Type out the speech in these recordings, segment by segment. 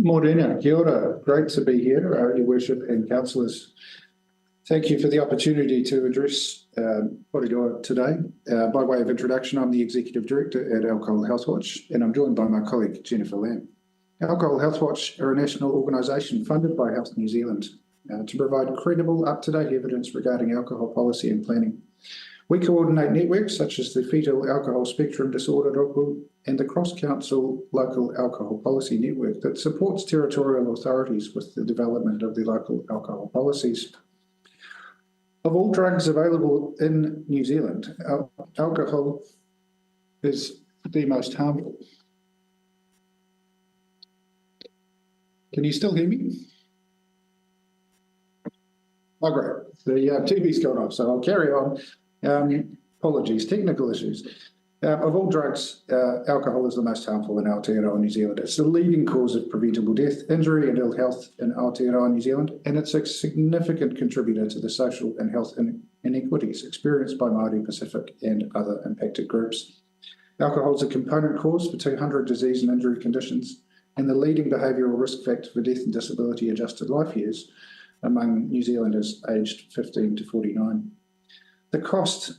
Morena, kia ora. Great to be here, Your Worship and councillors. Thank you for the opportunity to address Porirua today. By way of introduction, I'm the Executive Director at Alcohol Health Watch, and I'm joined by my colleague, Jennifer Lamb. Alcohol Health Watch are a national organisation funded by Health New Zealand to provide credible, up-to-date evidence regarding alcohol policy and planning. We coordinate networks such as the Fetal Alcohol Spectrum Disorder Roku and the Cross-Council Local Alcohol Policy Network that supports territorial authorities with the development of the local alcohol policies. Of all drugs available in New Zealand, alcohol is the most harmful. Can you still hear me? Oh, great. The TV's gone off, so I'll carry on. Apologies, technical issues. Of all drugs, alcohol is the most harmful in Aotearoa, New Zealand. It's the leading cause of preventable death, injury and ill health in Aotearoa, New Zealand, and it's a significant contributor to the social and health inequities experienced by Māori, Pacific and other impacted groups. Alcohol is a component cause for 200 disease and injury conditions and the leading behavioural risk factor for death and disability adjusted life years among New Zealanders aged 15 to 49. The cost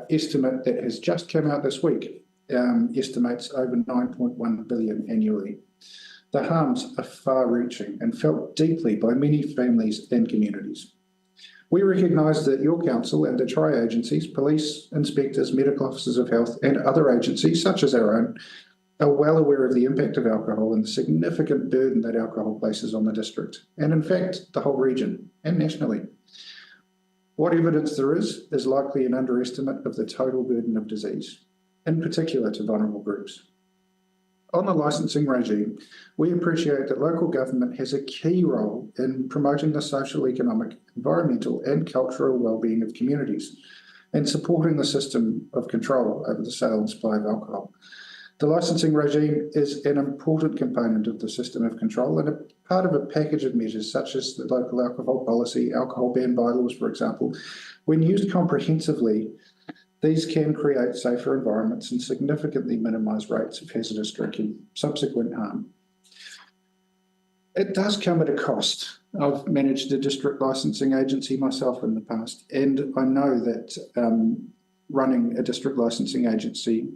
estimate that has just come out this week estimates over 9.1 billion annually. The harms are far-reaching and felt deeply by many families and communities. We recognise that your council and the tri-agencies, police, inspectors, medical officers of health and other agencies such as our own are well aware of the impact of alcohol and the significant burden that alcohol places on the district and in fact the whole region and nationally. What evidence there is likely an underestimate of the total burden of disease, in particular to vulnerable groups. On the licensing regime, we appreciate that local government has a key role in promoting the social, economic, environmental and cultural well-being of communities and supporting the system of control over the sale and supply of alcohol. The licensing regime is an important component of the system of control and a part of a package of measures such as the local alcohol policy, alcohol ban bylaws, for example. When used comprehensively, these can create safer environments and significantly minimise rates of hazardous drinking, subsequent harm. It does come at a cost. I've managed a district licensing agency myself in the past, and I know that running a district licensing agency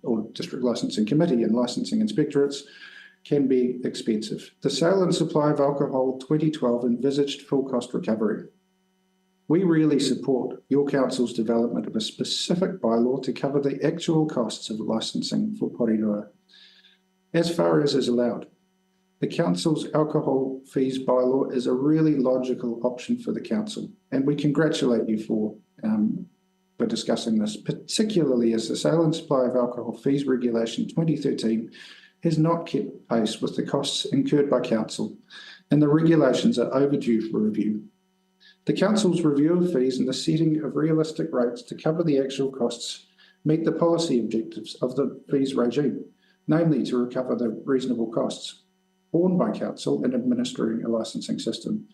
or district licensing committee and licensing inspectorates can be expensive. The Sale and Supply of Alcohol 2012 envisaged full cost recovery. We really support your council's development of a specific bylaw to cover the actual costs of licensing for Porirua, as far as is allowed. The council's alcohol fees bylaw is a really logical option for the council, and we congratulate you for discussing this, particularly as the Sale and Supply of Alcohol Fees Regulation 2013 has not kept pace with the costs incurred by council, and the regulations are overdue for review. The council's review of fees and the setting of realistic rates to cover the actual costs meet the policy objectives of the fees regime, namely to recover the reasonable costs borne by council in administering a licensing system,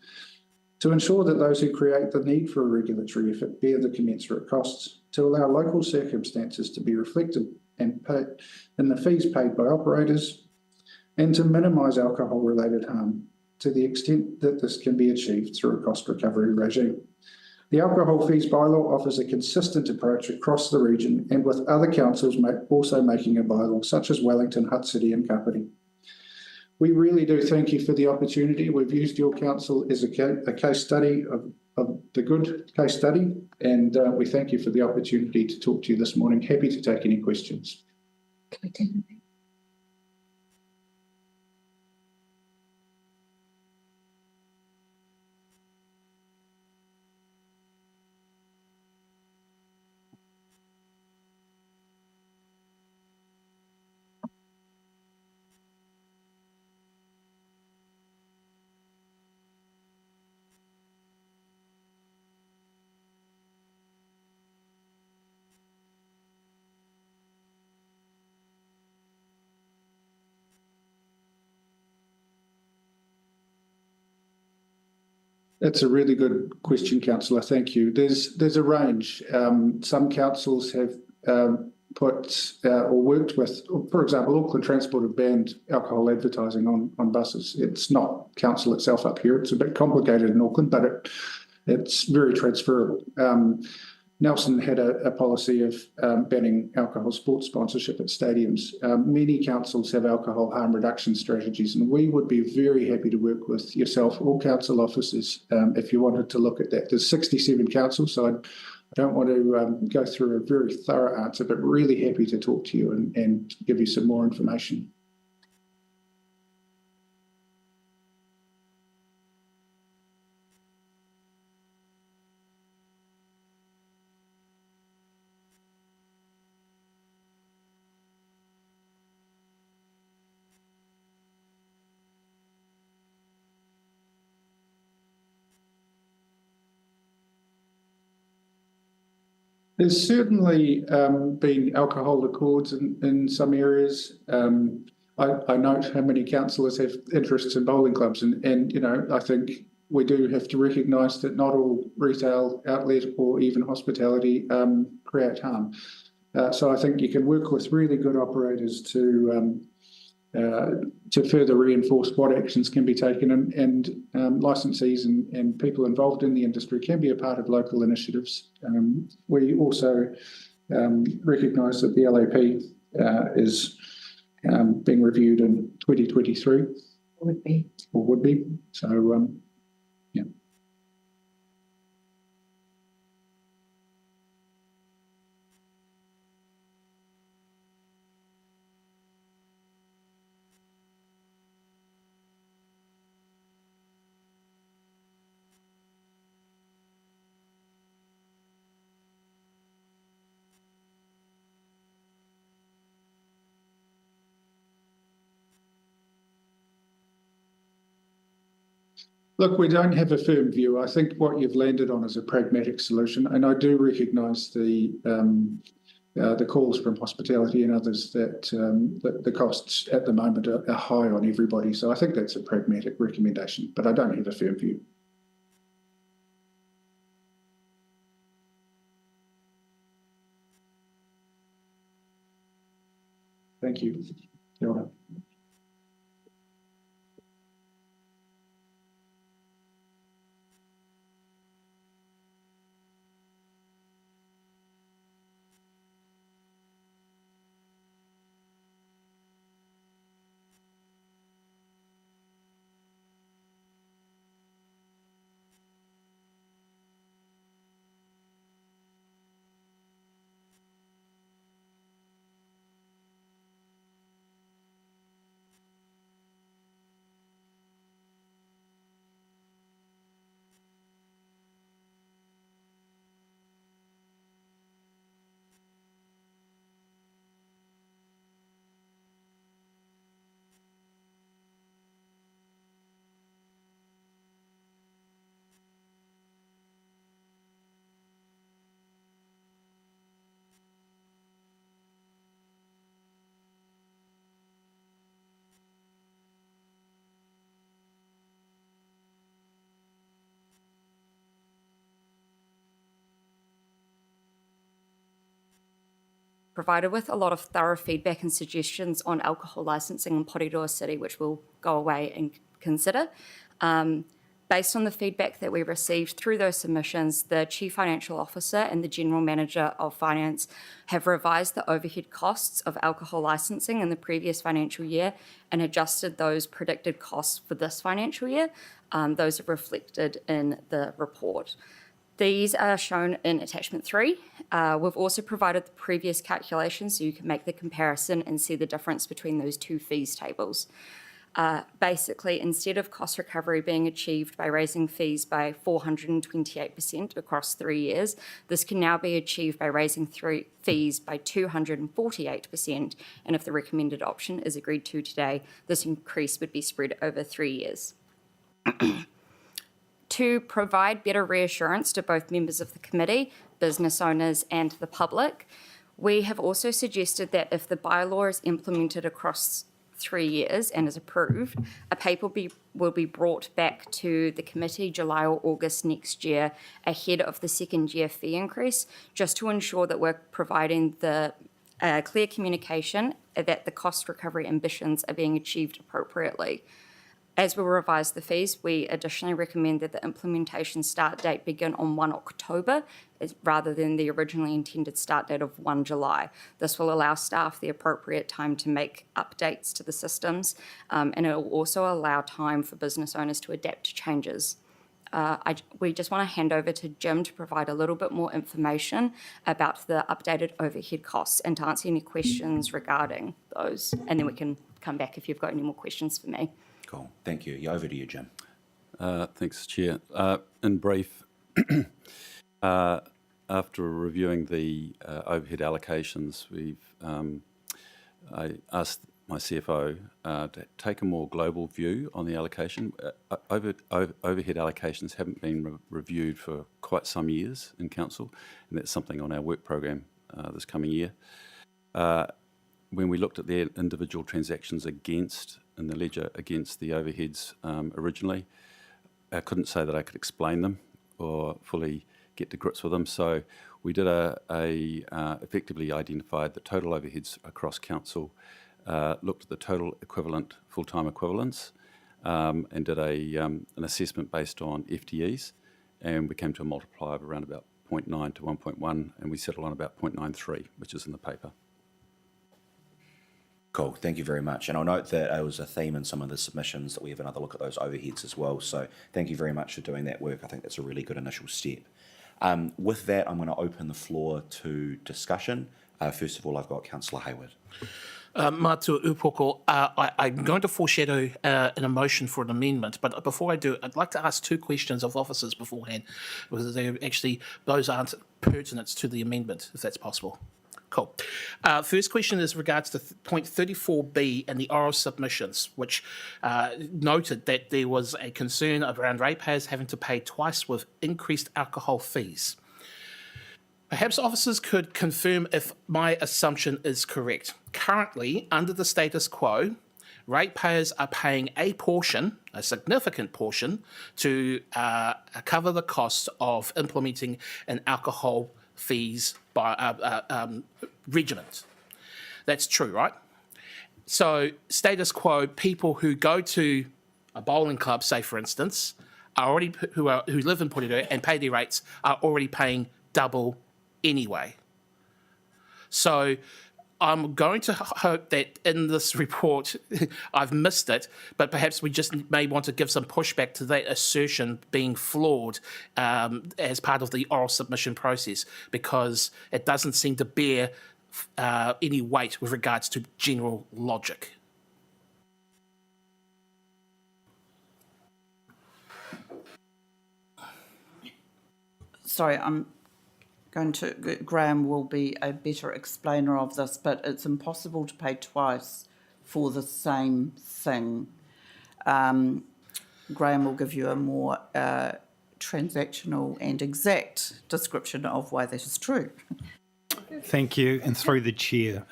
to ensure that those who create the need for a regulatory effort bear the commensurate costs, to allow local circumstances to be reflected and paid in the fees paid by operators, and to minimise alcohol-related harm to the extent that this can be achieved through a cost recovery regime. The Alcohol Fees Bylaw offers a consistent approach across the region and with other councils also making a bylaw, such as Wellington, Hutt City and Kapiti. We really do thank you for the opportunity. We've used your council as a case study of the good case study, and we thank you for the opportunity to talk to you this morning. Happy to take any questions. That's a really good question, Councillor. Thank you. There's a range. Some councils have put or worked with, for example, Auckland Transport have banned alcohol advertising on buses. It's not council itself up here. It's a bit complicated in Auckland, but it's very transferable. Nelson had a policy of banning alcohol sports sponsorship at stadiums. Many councils have alcohol harm reduction strategies, and we would be very happy to work with yourself or council officers if you wanted to look at that. There's 67 councils, so I don't want to go through a very thorough answer, but really happy to talk to you and give you some more information. There's certainly been alcohol accords in some areas. I note how many councillors have interests in bowling clubs, and I think we do have to recognise that not all retail outlet or even hospitality create harm. So I think you can work with really good operators to further reinforce what actions can be taken, and licensees and people involved in the industry can be a part of local initiatives. We also recognise that the LAP is being reviewed in 2023. Would be. Or would be. So, yeah. Look, we don't have a firm view. I think what you've landed on is a pragmatic solution, and I do recognise the calls from hospitality and others that the costs at the moment are high on everybody. So I think that's a pragmatic recommendation, but I don't have a firm view. Thank you. Kia ora. Provided with a lot of thorough feedback and suggestions on alcohol licensing in Porirua City, which we'll go away and consider. Based on the feedback that we received through those submissions, the Chief Financial Officer and the General Manager of Finance have revised the overhead costs of alcohol licensing in the previous financial year and adjusted those predicted costs for this financial year. Those are reflected in the report. These are shown in attachment 3. We've also provided the previous calculations so you can make the comparison and see the difference between those two fees tables. Basically, instead of cost recovery being achieved by raising fees by 428% across 3 years, this can now be achieved by raising fees by 248%, and if the recommended option is agreed to today, this increase would be spread over 3 years. To provide better reassurance to both members of the committee, business owners and the public, we have also suggested that if the bylaw is implemented across 3 years and is approved, a paper will be brought back to the committee July or August next year ahead of the second year fee increase, just to ensure that we're providing the clear communication that the cost recovery ambitions are being achieved appropriately. As we revise the fees, we additionally recommend that the implementation start date begin on 1 October rather than the originally intended start date of 1 July. This will allow staff the appropriate time to make updates to the systems, and it will also allow time for business owners to adapt to changes. We just want to hand over to Jim to provide a little bit more information about the updated overhead costs and to answer any questions regarding those, and then we can come back if you've got any more questions for me. Cool. Thank you. Over to you, Jim. Thanks, Chair. In brief, after reviewing the overhead allocations, I asked my CFO to take a more global view on the allocation. Overhead allocations haven't been reviewed for quite some years in Council, and that's something on our work program this coming year. When we looked at the individual transactions in the ledger against the overheads originally, I couldn't say that I could explain them or fully get to grips with them. So we did effectively identified the total overheads across Council, looked at the total equivalent, full-time equivalents, and did an assessment based on FTEs, and we came to a multiplier of around about 0.9 to 1.1, and we settled on about 0.93, which is in the paper. Cool, thank you very much. And I'll note that it was a theme in some of the submissions that we have another look at those overheads as well. So thank you very much for doing that work. I think that's a really good initial step. With that, I'm going to open the floor to discussion. First of all, I've got Councillor Hayward. Mātua upoko, I'm going to foreshadow an motion for an amendment, but before I do, I'd like to ask two questions of officers beforehand, because those aren't pertinent to the amendment, if that's possible. Cool. First question is regards to point 34B and the oral submissions, which noted that there was a concern around ratepayers having to pay twice with increased alcohol fees. Perhaps officers could confirm if my assumption is correct. Currently, under the status quo, ratepayers are paying a portion, a significant portion, to cover the cost of implementing an alcohol fees by regiment. That's true, right? So status quo, people who go to a bowling club, say for instance, who live in Porirua and pay their rates are already paying double anyway. So I'm going to hope that in this report, I've missed it, but perhaps we just may want to give some pushback to that assertion being flawed as part of the oral submission process, because it doesn't seem to bear any weight with regards to general logic. Sorry, Graham will be a better explainer of this, but it's impossible to pay twice for the same thing. Graham will give you a more transactional and exact description of why that is true. Thank you, and through the chair.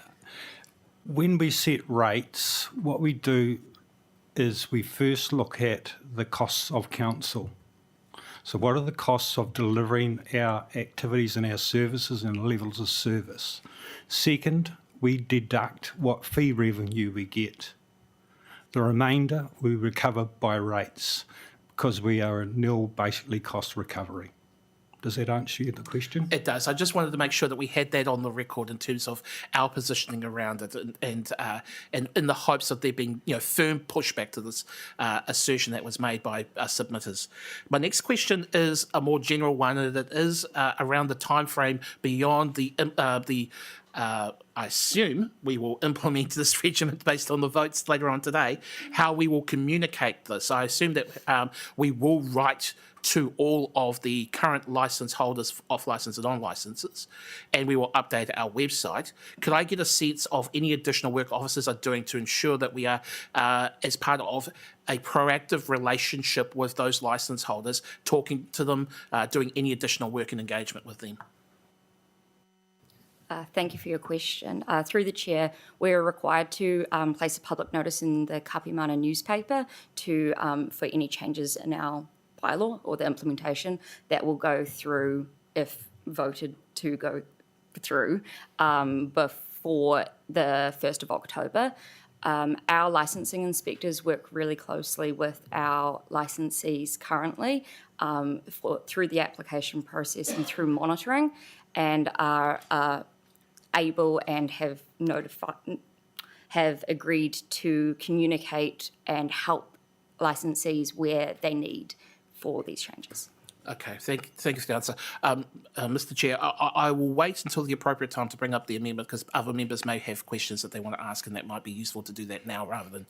When we set rates, what we do is we first look at the costs of council. So what are the costs of delivering our activities and our services and levels of service? Second, we deduct what fee revenue we get. The remainder we recover by rates, because we are a nil, basically, cost recovery. Does that answer the question? It does. I just wanted to make sure that we had that on the record in terms of our positioning around it, and in the hopes of there being firm pushback to this assertion that was made by submitters. My next question is a more general one, and it is around the time frame beyond I assume we will implement this regiment based on the votes later on today, how we will communicate this. I assume that we will write to all of the current licence holders, off-licence and on-licences, and we will update our website. Could I get a sense of any additional work officers are doing to ensure that we are, as part of a proactive relationship with those licence holders, talking to them, doing any additional work and engagement with them? Thank you for your question. Through the chair, we're required to place a public notice in the Kapimana newspaper for any changes in our bylaw or the implementation that will go through, if voted to go through, for the 1st of October. Our licensing inspectors work really closely with our licensees currently through the application process and through monitoring, and are able and have agreed to communicate and help licensees where they need for these changes. Okay, thank you for the answer. Mr. Chair, I will wait until the appropriate time to bring up the amendment because other members may have questions that they want to ask, and that might be useful to do that now rather than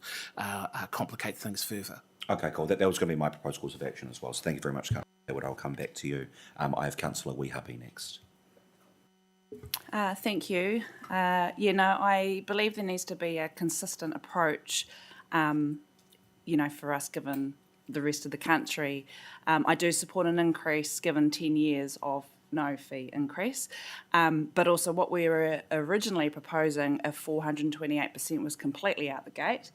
complicate things further. Okay, cool. That was going to be my proposed course of action as well. So thank you very much, Councillor Hayward. I'll come back to you. I have Councillor Weehappy next. Thank you. I believe there needs to be a consistent approach, for us given the rest of the country. I do support an increase given 10 years of no fee increase, but also what we were originally proposing of 428% was completely out the gate.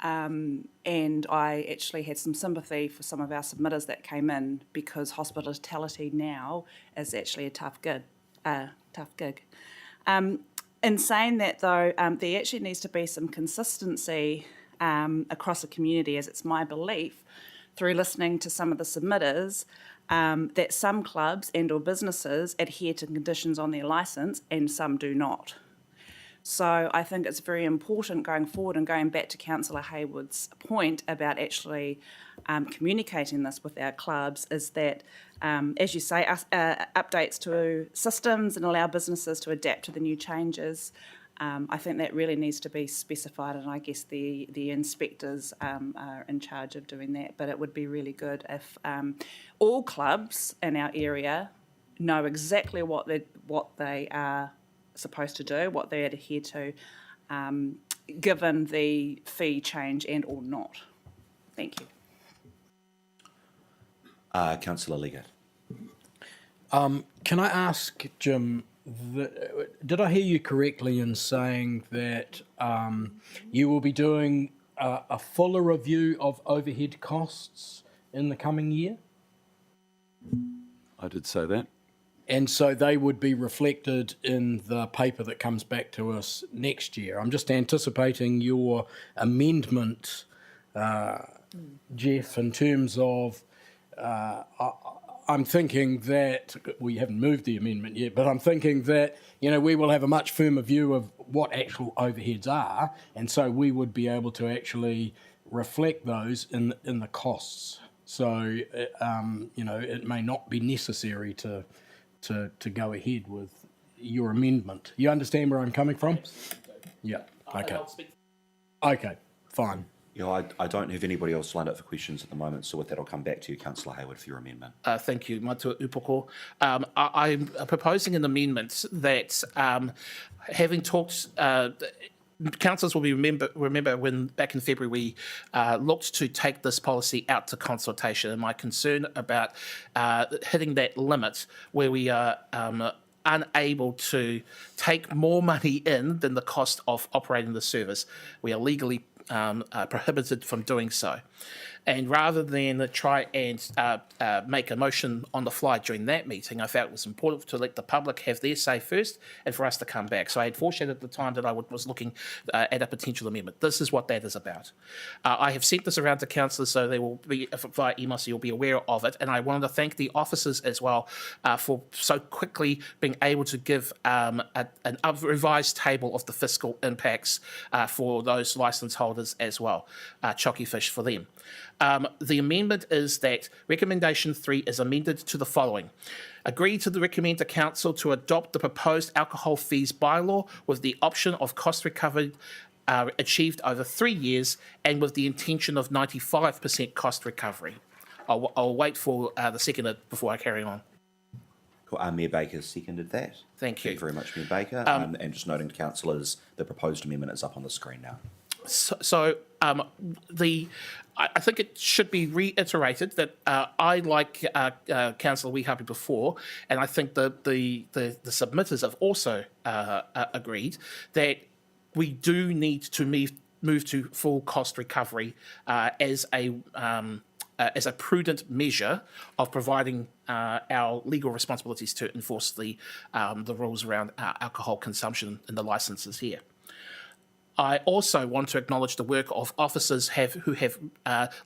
And I actually had some sympathy for some of our submitters that came in because hospitality now is actually a tough gig. In saying that though, there actually needs to be some consistency across the community, as it's my belief through listening to some of the submitters that some clubs and or businesses adhere to conditions on their licence and some do not. So I think it's very important going forward, and going back to Councillor Hayward's point about actually communicating this with our clubs, is that, as you say, updates to systems and allow businesses to adapt to the new changes. I think that really needs to be specified, and I guess the inspectors are in charge of doing that. But it would be really good if all clubs in our area know exactly what they are supposed to do, what they adhere to, given the fee change and or not. Thank you. Councillor Leggett. Can I ask, Jim, did I hear you correctly in saying that you will be doing a fuller review of overhead costs in the coming year? I did say that. And so they would be reflected in the paper that comes back to us next year. I'm just anticipating your amendment, Jeff, in terms of I'm thinking that, we haven't moved the amendment yet, but I'm thinking that, we will have a much firmer view of what actual overheads are, and so we would be able to actually reflect those in the costs. So, it may not be necessary to go ahead with your amendment. You understand where I'm coming from? Yeah, okay. Okay, fine. I don't have anybody else lined up for questions at the moment, so with that, I'll come back to you, Councillor Hayward, for your amendment. Thank you, Matua Upoko. I'm proposing an amendment that, having talked, councillors will remember when back in February we looked to take this policy out to consultation, and my concern about hitting that limit where we are unable to take more money in than the cost of operating the service. We are legally prohibited from doing so. And rather than try and make a motion on the fly during that meeting, I felt it was important to let the public have their say first and for us to come back. So I had foreshadowed at the time that I was looking at a potential amendment. This is what that is about. I have sent this around to councillors, so they will be via email, so you'll be aware of it. And I wanted to thank the officers as well for so quickly being able to give a revised table of the fiscal impacts for those licence holders as well. Chocky fish for them. The amendment is that Recommendation 3 is amended to the following. Agree to recommend the Council to adopt the proposed alcohol fees bylaw with the option of cost recovered achieved over 3 years and with the intention of 95% cost recovery. I'll wait for the seconder before I carry on. Cool. Mayor Baker seconded that. Thank you. Thank you very much, Mayor Baker. And just noting to councillors, the proposed amendment is up on the screen now. I think it should be reiterated that I, like Councillor Weehappy before, and I think the submitters have also agreed that we do need to move to full cost recovery as a as a prudent measure of providing our legal responsibilities to enforce the rules around alcohol consumption and the licences here. I also want to acknowledge the work of officers who have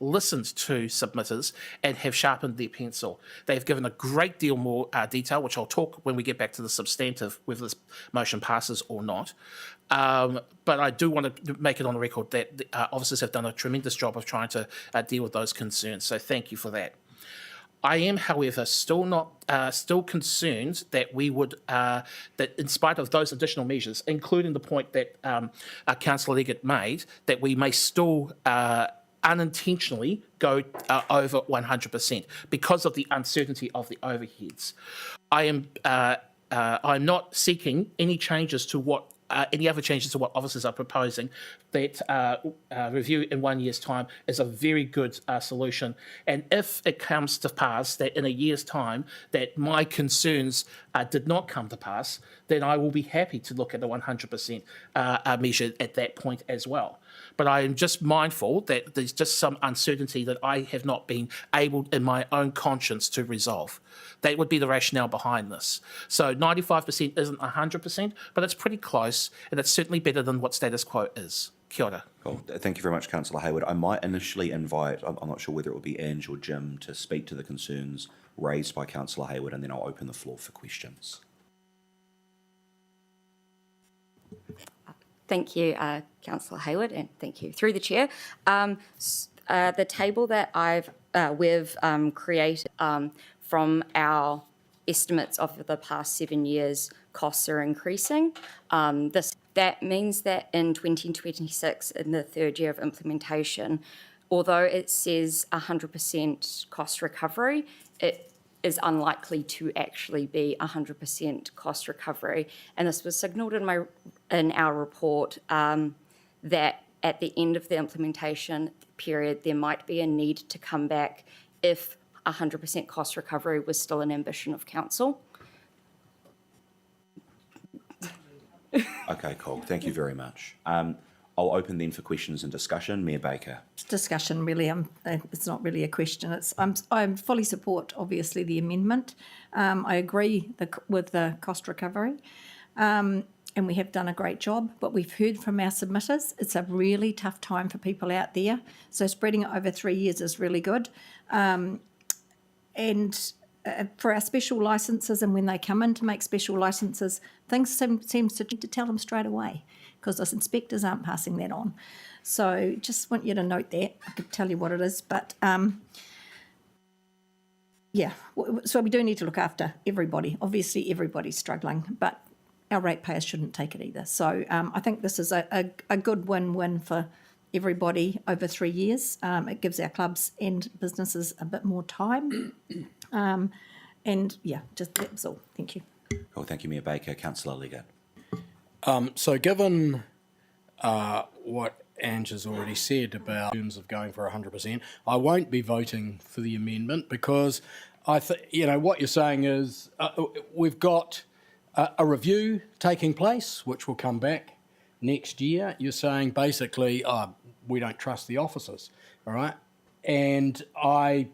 listened to submitters and have sharpened their pencil. They've given a great deal more detail, which I'll talk when we get back to the substantive, whether this motion passes or not. But I do want to make it on the record that the officers have done a tremendous job of trying to deal with those concerns. So thank you for that. I am, however, still concerned that we would, that in spite of those additional measures, including the point that Councillor Leggett made, that we may still unintentionally go over 100% because of the uncertainty of the overheads. I'm not seeking any changes to what any other changes to what officers are proposing. That review in 1 year's time is a very good solution. And if it comes to pass that in a year's time that my concerns did not come to pass, then I will be happy to look at the 100% measure at that point as well. But I am just mindful that there's just some uncertainty that I have not been able in my own conscience to resolve. That would be the rationale behind this. So 95% isn't 100%, but it's pretty close, and it's certainly better than what status quo is. Kia ora. Cool. Thank you very much, Councillor Hayward. I might initially invite, I'm not sure whether it will be Ange or Jim, to speak to the concerns raised by Councillor Hayward, and then I'll open the floor for questions. Thank you, Councillor Hayward, and thank you through the chair. The table that we've created from our estimates of the past 7 years, costs are increasing. That means that in 2026, in the third year of implementation, although it says 100% cost recovery, it is unlikely to actually be 100% cost recovery. And this was signalled in our report that at the end of the implementation period, there might be a need to come back if 100% cost recovery was still an ambition of council. Okay, cool. Thank you very much. I'll open then for questions and discussion. Mayor Baker. Discussion, really. It's not really a question. I fully support, obviously, the amendment. I agree with the cost recovery, and we have done a great job. But we've heard from our submitters, it's a really tough time for people out there. So spreading it over 3 years is really good. And for our special licences, and when they come in to make special licences, things seems to tell them straight away, because those inspectors aren't passing that on. So just want you to note that. I could tell you what it is, but yeah. So we do need to look after everybody. Obviously, everybody's struggling, but our ratepayers shouldn't take it either. So I think this is a good win-win for everybody over 3 years. It gives our clubs and businesses a bit more time. And yeah, just that's all. Thank you. Cool. Thank you, Mayor Baker. Councillor Leggett. So given what Ange has already said about in terms of going for 100%, I won't be voting for the amendment because what you're saying is we've got a review taking place, which will come back next year. You're saying basically, we don't trust the officers, all right? And I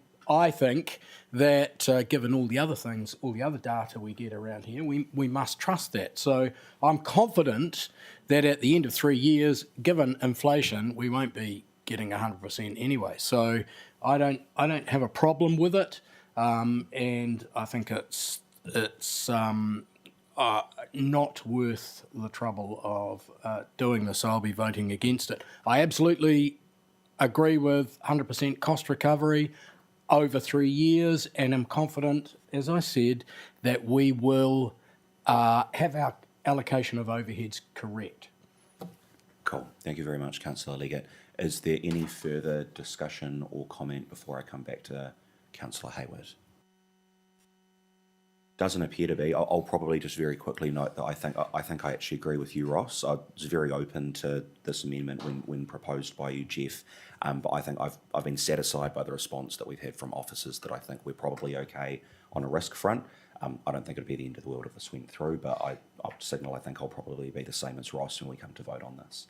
think that given all the other things, all the other data we get around here, we must trust that. So I'm confident that at the end of 3 years, given inflation, we won't be getting 100% anyway. So I don't have a problem with it, and I think it's not worth the trouble of doing this. I'll be voting against it. I absolutely agree with 100% cost recovery over 3 years, and I'm confident, as I said, that we will have our allocation of overheads correct. Cool. Thank you very much, Councillor Leggett. Is there any further discussion or comment before I come back to Councillor Hayward? Doesn't appear to be. I'll probably just very quickly note that I think I actually agree with you, Ross. I was very open to this amendment when proposed by you, Jeff. But I think I've been satisfied by the response that we've had from officers that I think we're probably okay on a risk front. I don't think it'd be the end of the world if this went through, but I'll signal I think I'll probably be the same as Ross when we come to vote on this.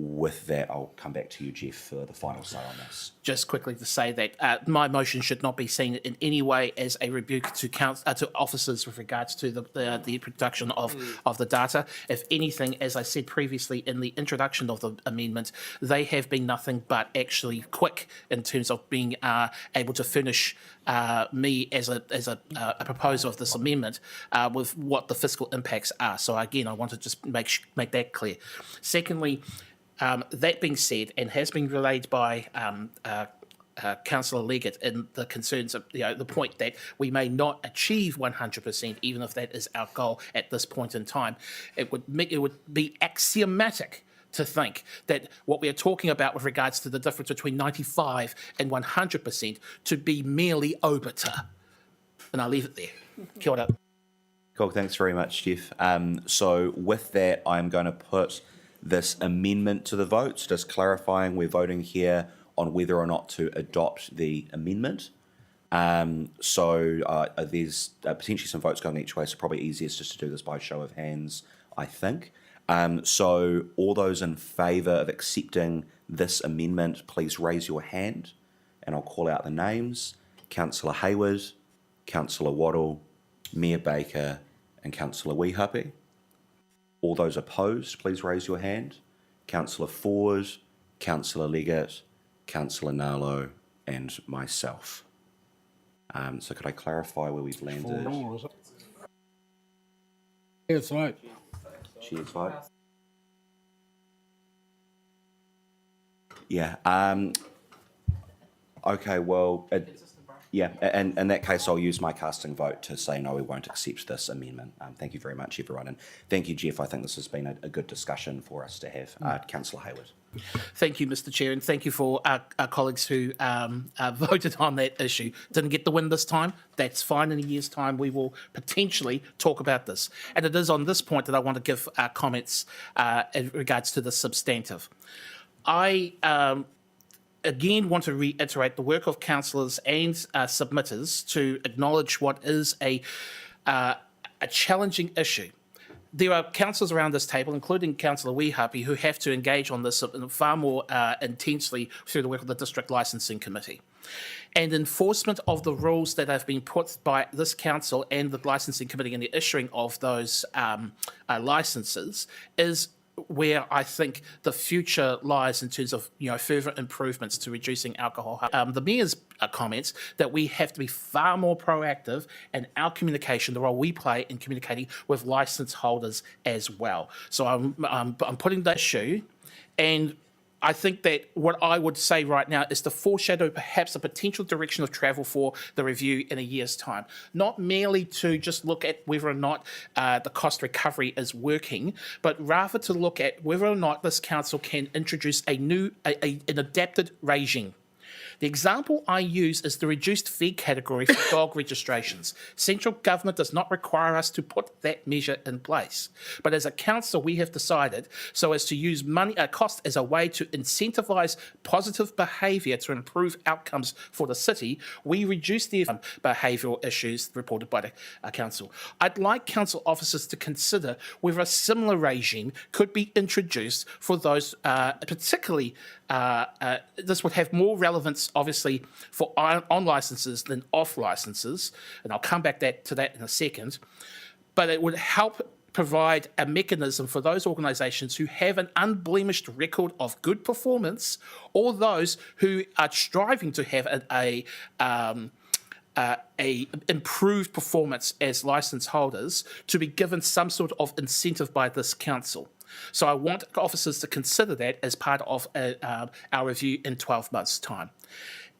with that, I'll come back to you, Jeff, for the final say on this. Just quickly to say that my motion should not be seen in any way as a rebuke to officers with regards to the production of the data. If anything, as I said previously in the introduction of the amendment, they have been nothing but actually quick in terms of being able to furnish me as a proposer of this amendment with what the fiscal impacts are. So again, I want to just make that clear. Secondly, that being said, and has been relayed by Councillor Leggett in the concerns of the point that we may not achieve 100%, even if that is our goal at this point in time, it would be axiomatic to think that what we are talking about with regards to the difference between 95 and 100% to be merely obiter. And I'll leave it there. Kia ora. Cool, thanks very much, Jeff. So with that, I'm going to put this amendment to the vote, just clarifying we're voting here on whether or not to adopt the amendment. So there's potentially some votes going each way, so probably easiest just to do this by show of hands, I think. So all those in favour of accepting this amendment, please raise your hand, and I'll call out the names. Councillor Hayward, Councillor Waddle, Mayor Baker, and Councillor Weehapi. All those opposed, please raise your hand. Councillor Ford, Councillor Leggett, Councillor Nalo, and myself. So could I clarify where we've landed? 4-4, is it? Yes, right. Cheers, vote. Yeah. Okay, well, yeah, and in that case, I'll use my casting vote to say no, we won't accept this amendment. Thank you very much, everyone. And thank you, Jeff. I think this has been a good discussion for us to have. Councillor Hayward. Thank you, Mr. Chair, and thank you for our colleagues who voted on that issue. Didn't get the win this time. That's fine. In a year's time, we will potentially talk about this. And it is on this point that I want to give comments in regards to the substantive. I again want to reiterate the work of councillors and submitters to acknowledge what is a challenging issue. There are councillors around this table, including Councillor Weehapi, who have to engage on this far more intensely through the work of the District Licensing Committee. And enforcement of the rules that have been put by this council and the Licensing Committee in the issuing of those licences is where I think the future lies in terms of further improvements to reducing alcohol. The Mayor's comments that we have to be far more proactive in our communication, the role we play in communicating with licence holders as well. So I'm putting that issue, and I think that what I would say right now is to foreshadow perhaps a potential direction of travel for the review in a year's time. Not merely to just look at whether or not the cost recovery is working, but rather to look at whether or not this council can introduce an adapted regime. The example I use is the reduced fee category for dog registrations. Central government does not require us to put that measure in place. But as a council, we have decided so as to use cost as a way to incentivise positive behaviour to improve outcomes for the city, we reduce the behavioural issues reported by the council. I'd like council officers to consider whether a similar regime could be introduced for those particularly this would have more relevance, obviously, for on licences than off licences, and I'll come back to that in a second, but it would help provide a mechanism for those organisations who have an unblemished record of good performance, or those who are striving to have a improved performance as licence holders, to be given some sort of incentive by this council. So I want officers to consider that as part of our review in 12 months' time.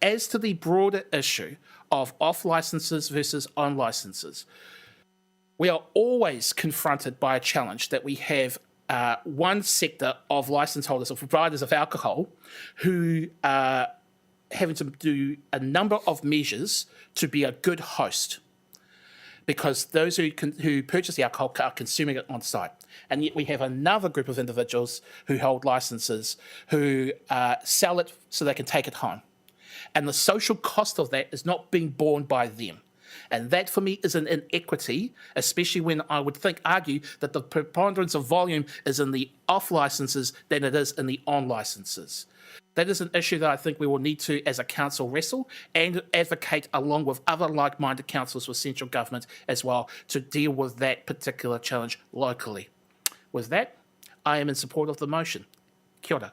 As to the broader issue of off licences versus on licences, we are always confronted by a challenge that we have one sector of licence holders or providers of alcohol who are having to do a number of measures to be a good host, because those who purchase the alcohol are consuming it on site. And yet we have another group of individuals who hold licences who sell it so they can take it home. And the social cost of that is not being borne by them. And that for me is an inequity, especially when I would argue that the preponderance of volume is in the off licenses than it is in the on licenses. That is an issue that I think we will need to, as a council, wrestle and advocate along with other like-minded councils with central government as well to deal with that particular challenge locally. With that, I am in support of the motion. Kia ora.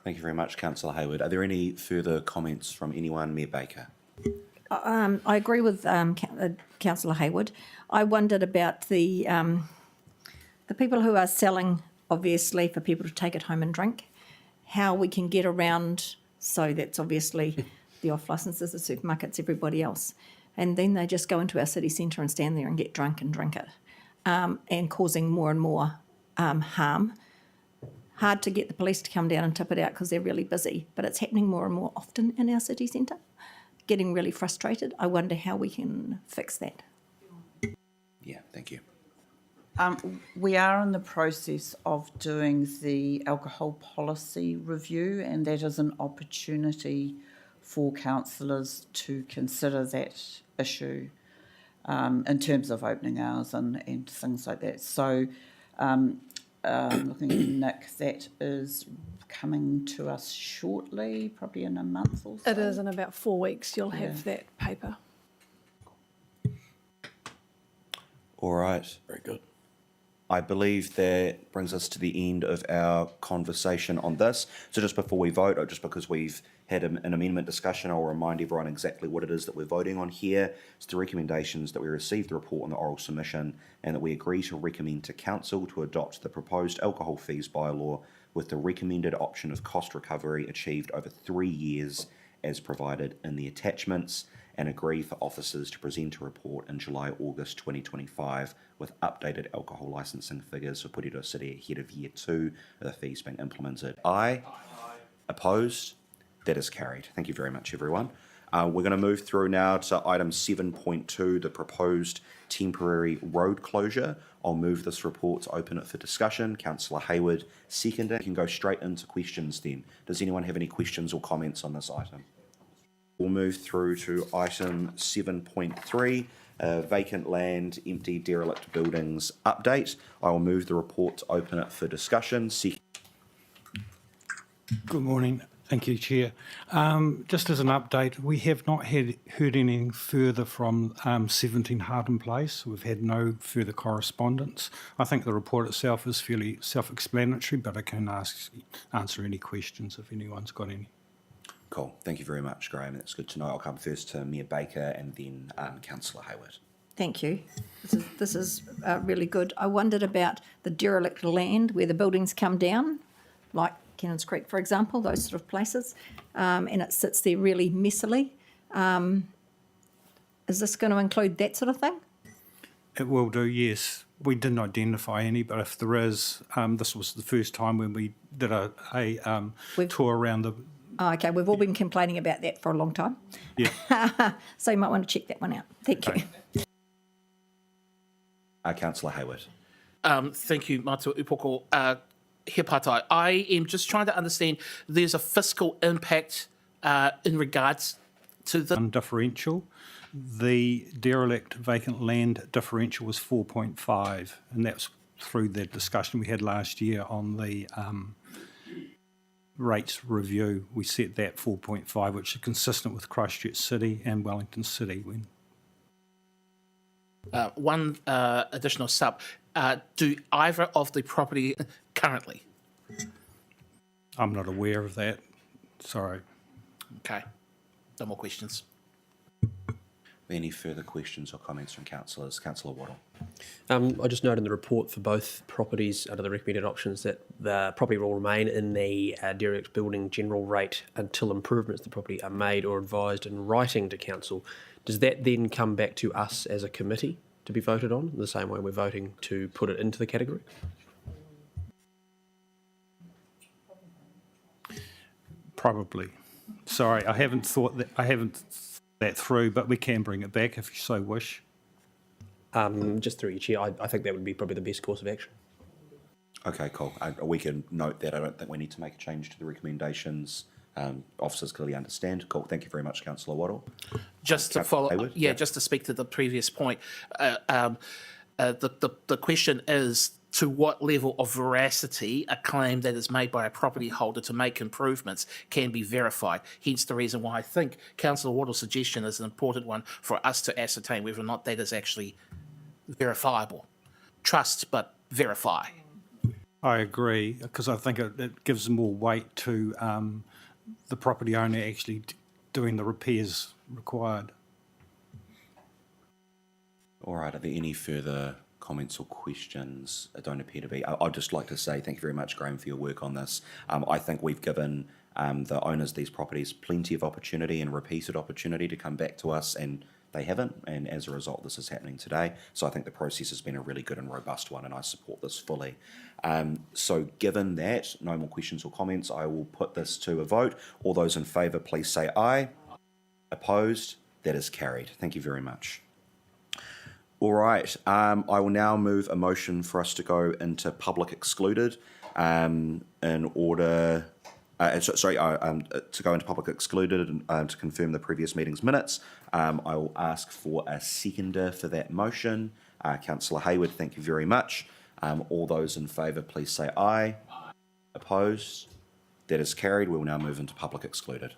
Thank you very much, Councillor Hayward. Are there any further comments from anyone? Mayor Baker. I agree with Councillor Hayward. I wondered about the people who are selling, obviously, for people to take it home and drink, how we can get around, so that's obviously the off licenses, the supermarkets, everybody else. And then they just go into our city centre and stand there and get drunk and drink it, and causing more and more harm. Hard to get the police to come down and tip it out because they're really busy, but it's happening more and more often in our city centre. Getting really frustrated. I wonder how we can fix that. Yeah, thank you. We are in the process of doing the alcohol policy review, and that is an opportunity for councillors to consider that issue in terms of opening hours and things like that. So looking at Nick, that is coming to us shortly, probably in a month or so. It is in about 4 weeks. You'll have that paper. All right. Very good. I believe that brings us to the end of our conversation on this. So just before we vote, or just because we've had an amendment discussion, I'll remind everyone exactly what it is that we're voting on here. It's the recommendations that we received the report on the oral submission and that we agree to recommend to Council to adopt the proposed alcohol fees bylaw with the recommended option of cost recovery achieved over 3 years as provided in the attachments, and agree for officers to present a report in July-August 2025 with updated alcohol licensing figures for Porirua City ahead of year 2 of the fees being implemented. Aye. Opposed? That is carried. Thank you very much, everyone. We're going to move through now to item 7.2, the proposed temporary road closure. I'll move this report to open it for discussion. Councillor Hayward, seconded. You can go straight into questions then. Does anyone have any questions or comments on this item? We'll move through to item 7.3, vacant land, empty derelict buildings update. I will move the report to open it for discussion. Good morning. Thank you, Chair. Just as an update, we have not heard anything further from 17 Harden Place. We've had no further correspondence. I think the report itself is fairly self-explanatory, but I can answer any questions if anyone's got any. Cool. Thank you very much, Graham. That's good to know. I'll come first to Mayor Baker and then Councillor Hayward. Thank you. This is really good. I wondered about the derelict land where the buildings come down, like Cannons Creek, for example, those sort of places, and it sits there really messily. Is this going to include that sort of thing? It will do, yes. We didn't identify any, but if there is, this was the first time when we did a tour around the... Oh, okay, we've all been complaining about that for a long time. Yeah. So you might want to check that one out. Thank you. Councillor Hayward. Thank you, Mātua Upoko. He Pātai. I am just trying to understand, there's a fiscal impact in regards to the... differential. The derelict vacant land differential was 4.5, and that's through the discussion we had last year on the rates review. We set that 4.5, which is consistent with Christchurch City and Wellington City. One additional sub. Do either of the property currently? I'm not aware of that. Sorry. Okay. No more questions. Any further questions or comments from councillors? Councillor Waddle. I just note in the report for both properties under the recommended options that the property will remain in the derelict building general rate until improvements to the property are made or advised in writing to council. Does that then come back to us as a committee to be voted on, the same way we're voting to put it into the category? Probably. Sorry, I haven't thought that through, but we can bring it back if you so wish. Just through your chair, I think that would be probably the best course of action. Okay, cool. We can note that. I don't think we need to make a change to the recommendations officers clearly understand. Cool. Thank you very much, Councillor Waddle. Just to Councillor follow, Hayward? yeah, just to speak to the previous point, the question is to what level of veracity a claim that is made by a property holder to make improvements can be verified. Hence the reason why I think Councillor Waddle's suggestion is an important one for us to ascertain whether or not that is actually verifiable. Trust, but verify. I agree, because I think it gives more weight to the property owner actually doing the repairs required. All right, are there any further comments or questions? It don't appear to be. I'd just like to say thank you very much, Graham, for your work on this. I think we've given the owners of these properties plenty of opportunity and repeated opportunity to come back to us, and they haven't, and as a result this is happening today. So I think the process has been a really good and robust one, and I support this fully. So given that, no more questions or comments, I will put this to a vote. All those in favour, please say aye. Opposed? That is carried. Thank you very much. All right, I will now move a motion for us to go into public excluded in order, to go into public excluded and to confirm the previous meeting's minutes. I will ask for a seconder for that motion. Councillor Hayward, thank you very much. All those in favour, please say aye. Opposed? That is carried. We will now move into public excluded.